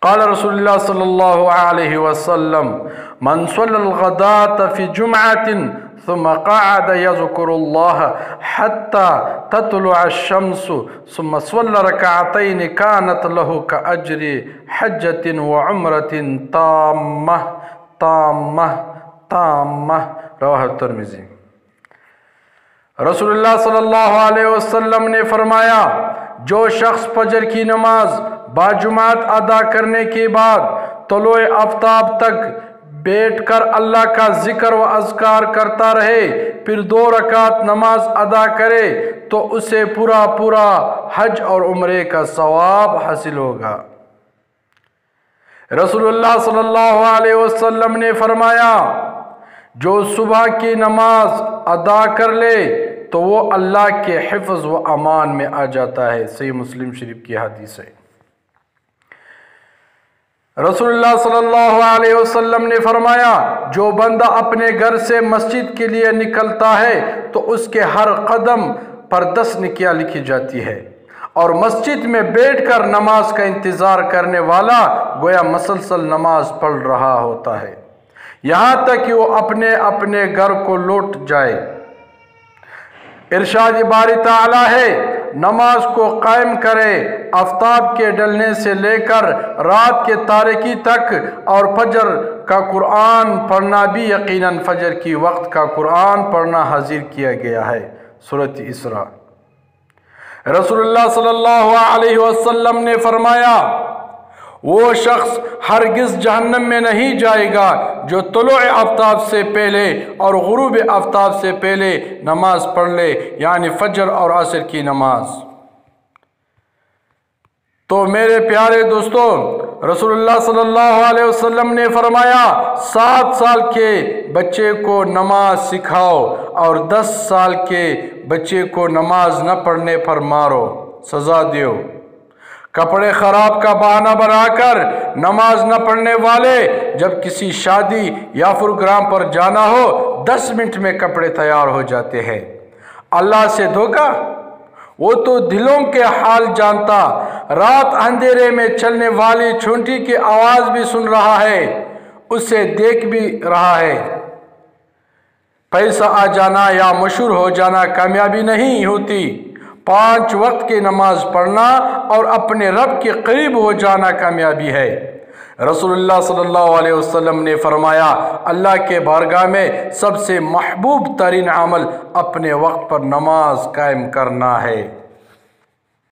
قال رسول اللہ صلی اللہ علیہ وسلم من صلی الغداة فی جمعة ثم قعد يذكر الله حتى تطلع الشمس ثم صلى ركعتين كانت له كأجر حجة وعمرة تامة تامة تامة رواه الترمذی۔ رسول اللہ صلی اللہ علیہ وسلم نے فرمایا، جو شخص فجر کی نماز باجماعت ادا کرنے کے بعد طلوع آفتاب تک بیٹھ کر اللہ کا ذکر و اذکار کرتا رہے، پھر 2 رکعت نماز ادا کرے تو اسے پورا حج اور عمرے کا ثواب حاصل ہوگا۔ رسول اللہ صلی اللہ علیہ وسلم نے فرمایا، جو صبح کی نماز ادا کر لے تو وہ اللہ کے حفظ و امان میں آ جاتا ہے۔ صحیح مسلم شریف کی حدیث ہے۔ رسول اللہ صلی اللہ علیہ وسلم نے فرمایا، جو بندہ اپنے گھر سے مسجد کے لیے نکلتا ہے تو اس کے ہر قدم پر 10 نیکیاں لکھی جاتی ہے، اور مسجد میں بیٹھ کر نماز کا انتظار کرنے والا گویا مسلسل نماز پڑھ رہا ہوتا ہے، یہاں تک کہ وہ اپنے گھر کو لوٹ جائے۔ ارشاد باری تعالی ہے، نماز کو قائم کرے آفتاب کے ڈلنے سے لے کر رات کے تاریکی تک، اور فجر کا قرآن پڑھنا بھی یقیناً فجر کی وقت کا قرآن پڑھنا حاضر کیا گیا ہے۔ سورۃ اسراء۔ رسول اللہ صلی اللہ علیہ وسلم نے فرمایا، وہ شخص ہرگز جہنم میں نہیں جائے گا جو طلوع آفتاب سے پہلے اور غروب آفتاب سے پہلے نماز پڑھ لے، یعنی فجر اور عصر کی نماز۔ تو میرے پیارے دوستو، رسول اللہ صلی اللہ علیہ وسلم نے فرمایا، 7 سال کے بچے کو نماز سکھاؤ اور 10 سال کے بچے کو نماز نہ پڑھنے پر مارو، سزا دیو۔ کپڑے خراب کا بہانہ بنا کر نماز نہ پڑھنے والے جب کسی شادی یا پروگرام پر جانا ہو 10 منٹ میں کپڑے تیار ہو جاتے ہیں۔ اللہ سے دھوکا، وہ تو دلوں کے حال جانتا، رات اندھیرے میں چلنے والی چھونٹی کی آواز بھی سن رہا ہے، اسے دیکھ بھی رہا ہے۔ پیسہ آ جانا یا مشہور ہو جانا کامیابی نہیں ہوتی، 5 وقت کی نماز پڑھنا اور اپنے رب کے قریب ہو جانا کامیابی ہے۔ رسول اللہ صلی اللہ علیہ وسلم نے فرمایا، اللہ کے بارگاہ میں سب سے محبوب ترین عمل اپنے وقت پر نماز قائم کرنا ہے۔